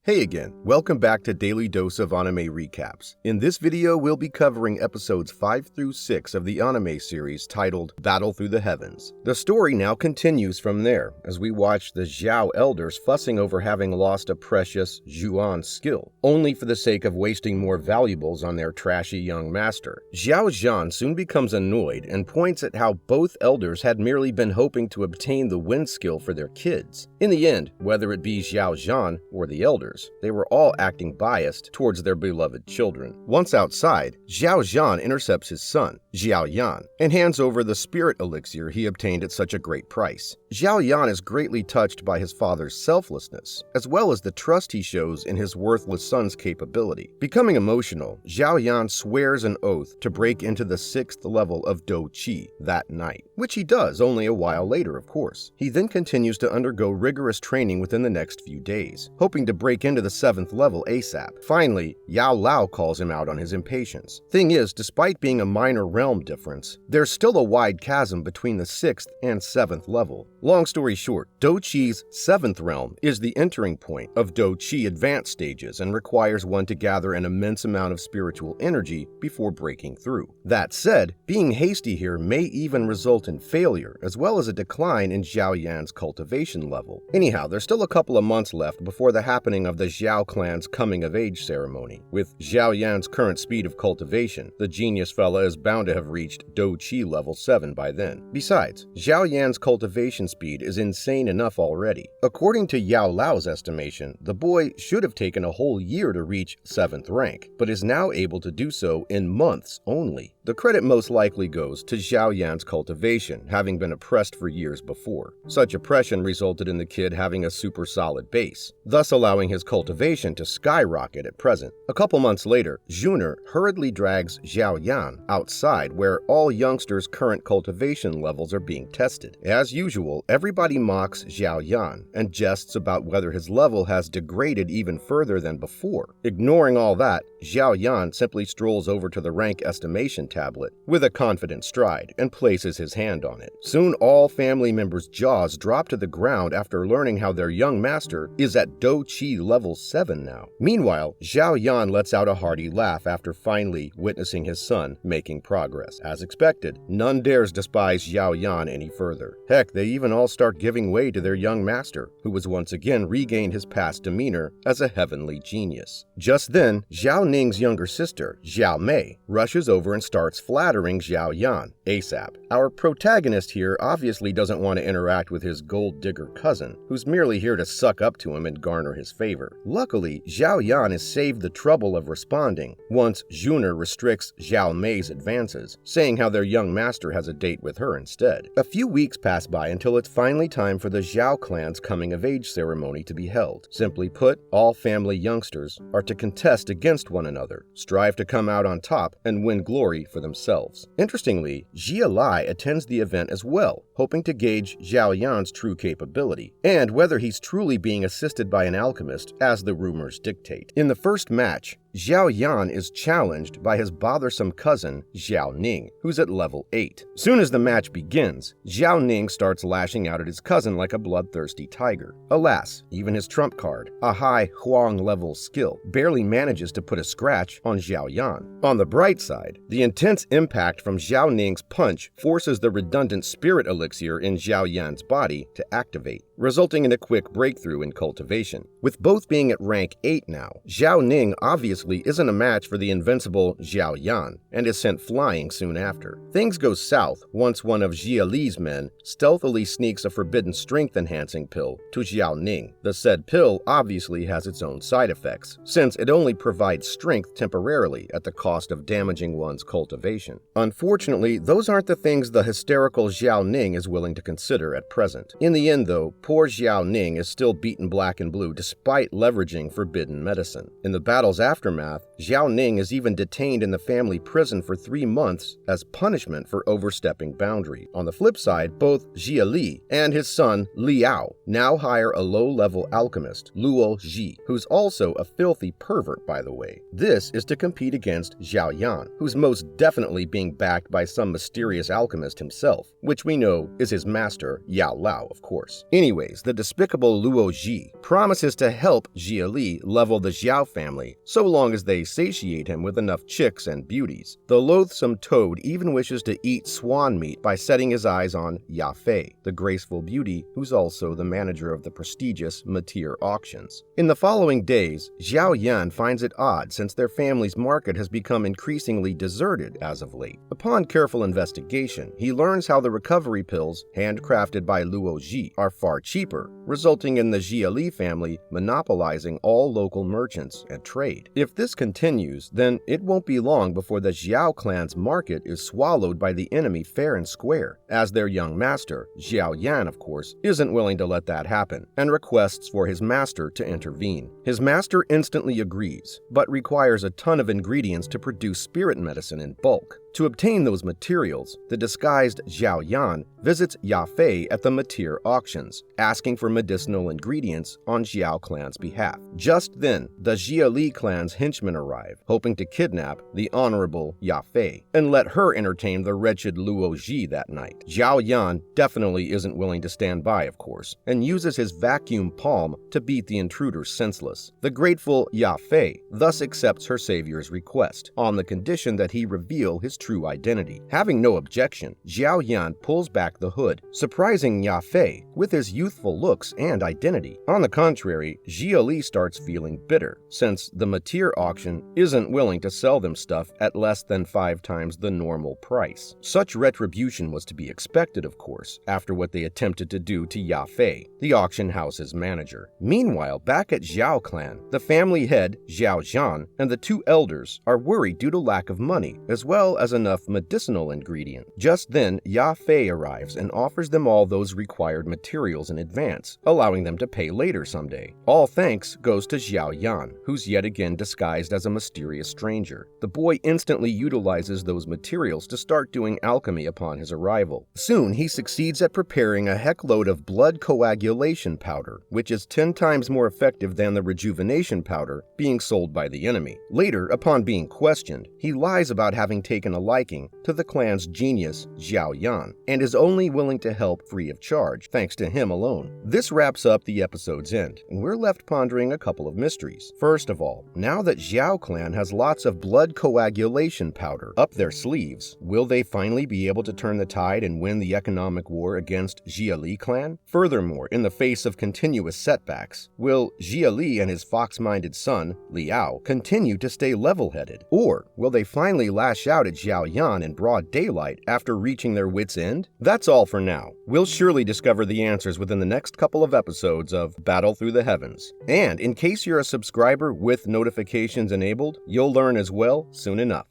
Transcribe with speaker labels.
Speaker 1: Hey again, welcome back to Daily Dose of Anime Recaps. In this video, we'll be covering episodes 5 through 6 of the anime series titled Battle Through the Heavens. The story now continues from there, as we watch the Xiao elders fussing over having lost a precious Zhuan skill, only for the sake of wasting more valuables on their trashy young master. Xiao Yan soon becomes annoyed and points at how both elders had merely been hoping to obtain the wind skill for their kids. In the end, whether it be Xiao Yan or the elders, they were all acting biased towards their beloved children. Once outside, Xiao Yan intercepts his son, Xiao Yan, and hands over the spirit elixir he obtained at such a great price. Xiao Yan is greatly touched by his father's selflessness, as well as the trust he shows in his worthless son's capability. Becoming emotional, Xiao Yan swears an oath to break into the 6th level of Do Qi that night, which he does only a while later, of course. He then continues to undergo rigorous training within the next few days, hoping to break into the 7th level ASAP. Finally, Yao Lao calls him out on his impatience. Thing is, despite being a minor realm difference, there's still a wide chasm between the 6th and 7th level. Long story short, Do Qi's 7th realm is the entering point of Do Qi advanced stages and requires one to gather an immense amount of spiritual energy before breaking through. That said, being hasty here may even result in failure, as well as a decline in Xiao Yan's cultivation level. Anyhow, there's still a couple of months left before the happening of the Xiao clan's coming-of-age ceremony. With Xiao Yan's current speed of cultivation, the genius fella is bound to have reached Do Qi level 7 by then. Besides, Xiao Yan's cultivation speed is insane enough already. According to Yao Lao's estimation, the boy should have taken a whole year to reach 7th rank, but is now able to do so in months only. The credit most likely goes to Xiao Yan's cultivation, having been oppressed for years before. Such oppression resulted in the kid having a super solid base, thus allowing his cultivation to skyrocket at present. A couple months later, Juner hurriedly drags Xiao Yan outside where all youngsters' current cultivation levels are being tested. As usual, everybody mocks Xiao Yan and jests about whether his level has degraded even further than before. Ignoring all that, Xiao Yan simply strolls over to the rank estimation tablet with a confident stride and places his hand on it. Soon all family members' jaws drop to the ground after learning how their young master is at Do Qi level 7 now. Meanwhile, Xiao Yan lets out a hearty laugh after finally witnessing his son making progress. As expected, none dares despise Xiao Yan any further. Heck, they even all start giving way to their young master, who has once again regained his past demeanor as a heavenly genius. Just then, Xiao Ning's younger sister, Xiao Mei, rushes over and starts flattering Xiao Yan ASAP. Our protagonist here obviously doesn't want to interact with his gold digger cousin, who's merely here to suck up to him and garner his favor. Luckily, Xiao Yan is saved the trouble of responding once Juner restricts Xiao Mei's advances, saying how their young master has a date with her instead. A few weeks pass by until it's finally time for the Xiao clan's coming-of-age ceremony to be held. Simply put, all family youngsters are to contest against one another, strive to come out on top, and win glory for themselves. Interestingly, Jia Lai attends the event as well, hoping to gauge Xiao Yan's true capability, and whether he's truly being assisted by an alchemist, as the rumors dictate. In the first match, Xiao Yan is challenged by his bothersome cousin, Xiao Ning, who's at level 8. Soon as the match begins, Xiao Ning starts lashing out at his cousin like a bloodthirsty tiger. Alas, even his trump card, a high Huang level skill, barely manages to put a scratch on Xiao Yan. On the bright side, the intense impact from Xiao Ning's punch forces the redundant spirit elixir in Xiao Yan's body to activate, resulting in a quick breakthrough in cultivation. With both being at rank 8 now, Xiao Ning obviously isn't a match for the invincible Xiao Yan and is sent flying soon after. Things go south once one of Jia Li's men stealthily sneaks a forbidden strength-enhancing pill to Xiao Ning. The said pill obviously has its own side effects, since it only provides strength temporarily at the cost of damaging one's cultivation. Unfortunately, those aren't the things the hysterical Xiao Ning is willing to consider at present. In the end, though, poor Xiao Ning is still beaten black and blue despite leveraging forbidden medicine. In the battle's aftermath, Xiao Ning is even detained in the family prison for 3 months as punishment for overstepping boundary. On the flip side, both Jia Li and his son Liao now hire a low-level alchemist, Luo Ji, who's also a filthy pervert, by the way. This is to compete against Xiao Yan, who's most definitely being backed by some mysterious alchemist himself, which we know though, is his master, Yao Lao, of course. Anyways, the despicable Luo Ji promises to help Jia Li level the Xiao family, so long as they satiate him with enough chicks and beauties. The loathsome toad even wishes to eat swan meat by setting his eyes on Ya Fei, the graceful beauty who's also the manager of the prestigious Matir auctions. In the following days, Xiao Yan finds it odd since their family's market has become increasingly deserted as of late. Upon careful investigation, he learns how the recovery pills, handcrafted by Luo Ji, are far cheaper, resulting in the Jia Li family monopolizing all local merchants and trade. If this continues, then it won't be long before the Xiao clan's market is swallowed by the enemy fair and square, as their young master, Xiao Yan, of course, isn't willing to let that happen, and requests for his master to intervene. His master instantly agrees, but requires a ton of ingredients to produce spirit medicine in bulk. To obtain those materials, the disguised Xiao Yan visits Ya Fei at the Matir auctions, asking for medicinal ingredients on Xiao clan's behalf. Just then, the Jia Li clan's henchmen arrive, hoping to kidnap the honorable Ya Fei and let her entertain the wretched Luo Ji that night. Xiao Yan definitely isn't willing to stand by, of course, and uses his vacuum palm to beat the intruders senseless. The grateful Ya Fei thus accepts her savior's request, on the condition that he reveal his true identity. Having no objection, Xiao Yan pulls back the hood, surprising Ya Fei with his youthful looks and identity. On the contrary, Jia Li starts feeling bitter, since the Matir auction isn't willing to sell them stuff at less than 5 times the normal price. Such retribution was to be expected, of course, after what they attempted to do to Ya Fei, the auction house's manager. Meanwhile, back at Xiao clan, the family head, Xiao Zhan, and the 2 elders are worried due to lack of money, as well as enough medicinal ingredient. Just then, Ya Fei arrives and offers them all those required materials in advance, allowing them to pay later someday. All thanks goes to Xiao Yan, who's yet again disguised as a mysterious stranger. The boy instantly utilizes those materials to start doing alchemy upon his arrival. Soon, he succeeds at preparing a heckload of blood coagulation powder, which is 10 times more effective than the rejuvenation powder being sold by the enemy. Later, upon being questioned, he lies about having taken a liking to the clan's genius, Xiao Yan, and is only willing to help free of charge, thanks to him alone. This wraps up the episode's end, and we're left pondering a couple of mysteries. First of all, now that Xiao clan has lots of blood coagulation powder up their sleeves, will they finally be able to turn the tide and win the economic war against Jia Li clan? Furthermore, in the face of continuous setbacks, will Jia Li and his fox-minded son, Liao, continue to stay level-headed? Or will they finally lash out at Xiao Yan in broad daylight after reaching their wits' end? That's all for now. We'll surely discover the answers within the next couple of episodes of Battle Through the Heavens. And in case you're a subscriber with notifications enabled, you'll learn as well soon enough.